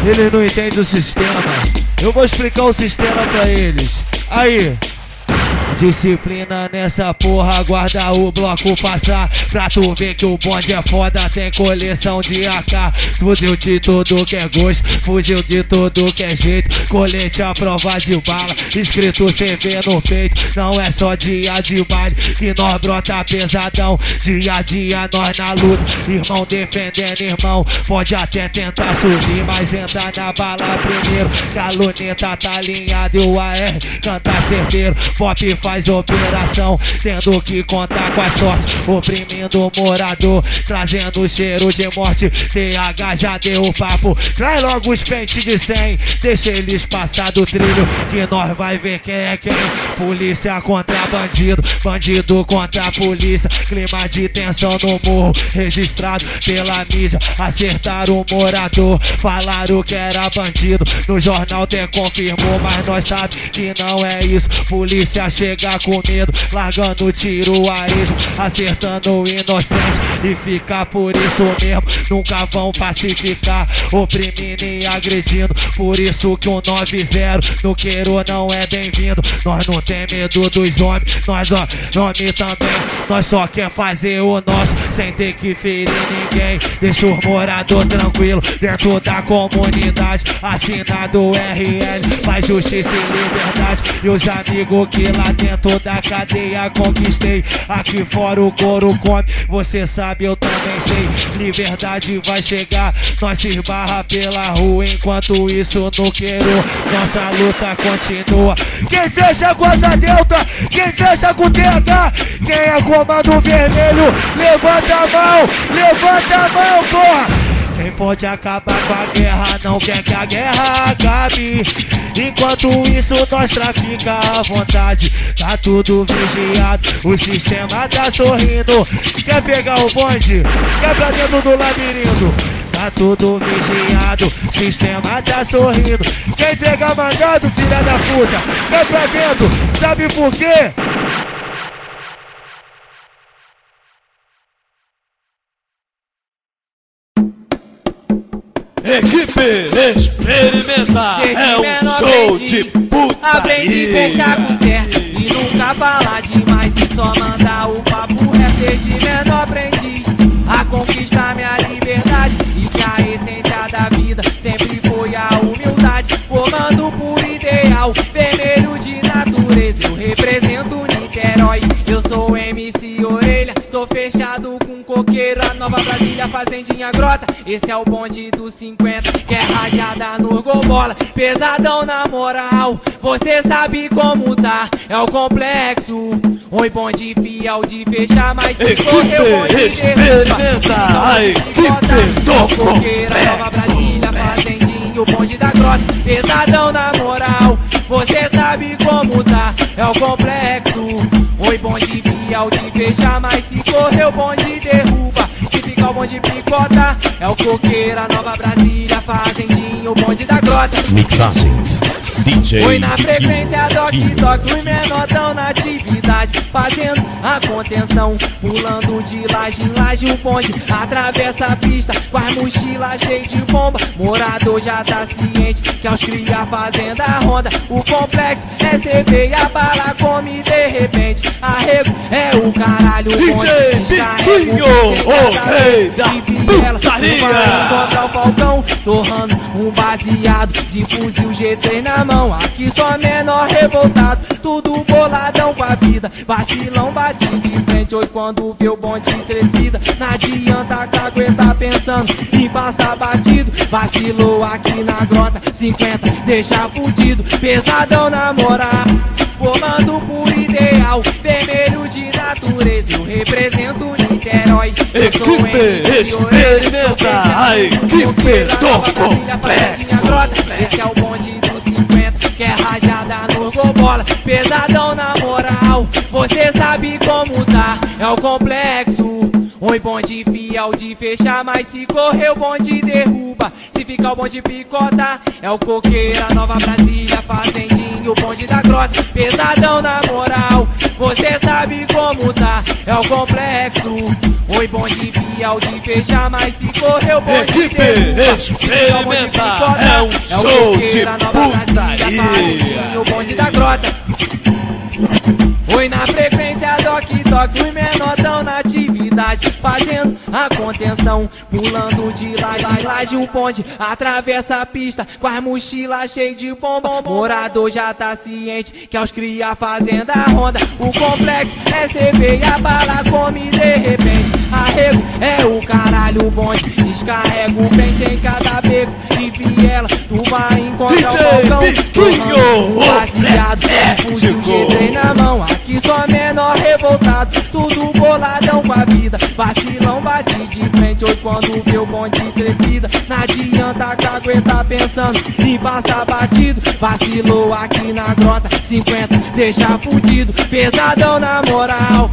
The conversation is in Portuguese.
Eles não entendem o sistema. Eu vou explicar o sistema pra eles. Aí, disciplina nessa porra, guarda o bloco passar. Pra tu ver que o bonde é foda, tem coleção de AK. Fuzil de tudo que é gosto, fuzil de tudo que é jeito. Colete à prova de bala, escrito CV no peito. Não é só dia de baile que nós brota pesadão. Dia a dia nós na luta, irmão defendendo irmão. Pode até tentar subir, mas entra na bala primeiro. Que a luneta tá alinhada e o AR canta certeiro. Pop faz operação, tendo que contar com a sorte. Oprimindo o morador, trazendo cheiro de morte. TH já deu o papo, traz logo os pentes de 100. Deixa eles passar do trilho, que nós vai ver quem é quem. Polícia contra bandido, bandido contra polícia. Clima de tensão no morro, registrado pela mídia. Acertaram o morador, falaram que era bandido. No jornal até confirmou, mas nós sabe que não é isso. Polícia chega com medo, largando tiro a esmo, acertando o inocente. E fica por isso mesmo, nunca vão pacificar, oprimindo e agredindo. Por isso que o 90 no queiro não é bem-vindo. Nós não tem medo dos homens, nós homem também. Nós só quer fazer o nosso, sem ter que ferir ninguém. Deixa o morador tranquilo, dentro da comunidade. Assinado RL, faz justiça e liberdade. E os amigos que lá dentro da cadeia conquistei. Aqui fora o couro come, você sabe, eu também sei. Liberdade vai chegar, nós se esbarra pela rua. Enquanto isso no queiro, nossa luta continua. Quem fecha com asa delta, quem fecha com TH, quem é comando vermelho, levanta a mão, porra. Quem pode acabar com a guerra não quer que a guerra acabe. Enquanto isso nós trafica à vontade. Tá tudo vigiado, o sistema tá sorrindo. Quer pegar o bonde? Quer pra dentro do labirinto? Tá tudo vigiado, sistema tá sorrindo. Quem pegar mandado, filha da puta, quer pra dentro, sabe por quê? Equipe Experimenta é um show de putaria. Aprendi a fechar com certo e nunca falar demais e só mandar o papo reto. Desde menor aprendi a conquistar minha liberdade e que a essência da vida sempre foi a humildade. Formando por ideal, vermelho de natureza, eu represento Niterói. Eu sou MC Orelha, tô fechado com coqueiro, a Nova Brasília, Fazendinha Grota. Esse é o bonde dos 50, que é rajada no golbola. Pesadão na moral, você sabe como tá, é o complexo. Oi, bonde fiel de fechar, mas se correr o bonde Experimenta, a equipe do coqueiro, a Nova Brasília, Fazendinha, o bonde da grota. Pesadão na moral, você sabe como tá, é o complexo. Oi, bonde fiel de fechar, mas se correr o bonde derruba. Se ficar o bonde picota, é o coqueiro, a Nova Brasília, Fazendinha, o bonde da grota. Mixagens DJ. Foi na frequência toque, os menor tão na atividade, fazendo a contenção, pulando de laje em laje. O bonde atravessa a pista com as mochilas cheias de bomba. Morador já tá ciente que aos cria fazendo a ronda. O complexo é CV e a bala come de repente. Arrego é o caralho, o DJ Biquinho, o rei da putaria. Contra o Falcão, torrando um baseado de fuzil G3 na mão. Aqui só menor revoltado, tudo boladão com a vida. Vacilão batido de frente, hoje quando vê o bonde trepida. Não adianta caguetar pensando em passar batido. Vacilou aqui na grota, 50 deixa fudido. Pesadão na moral, formando por ideal, vermelho de natureza, eu represento Niterói. Equipe Experimenta, a equipe do complexo. Esse é o bonde dos 50, que é rajada no golbola. Pesadão na moral, você sabe como tá, é o complexo. Oi, bonde fiel de fechar, mas se correr o bonde derruba. Se ficar o bonde picota, é o coqueiro, a Nova Brasília, fazendinho, o bonde da grota. Pesadão na moral, você sabe como tá, é o complexo. Oi, bonde fiel de fechar, mas se correr o bonde derruba. Se ficar o bonde picota, é um show de putaria, o bonde da grota. Oi, na frequência toque, os menor tão na atividade, fazendo a contenção, pulando de laje, um bonde atravessa a pista, com as mochilas cheias de bombom. Morador já tá ciente que aos cria fazendo a ronda, o complexo é CB e a bala come de repente. Arrego é o caralho, o bonde descarrega o pente em cada beco e viela, tu vai encontrar o balcão, baseado, fuzil de na mão, aqui só menor revoltado, tudo boladão com a vida, vacilão bate de frente, hoje quando vê o bonde trepida, não adianta caguetar pensando em passar batido, vacilou aqui na grota, 50 deixa fudido, pesadão na moral,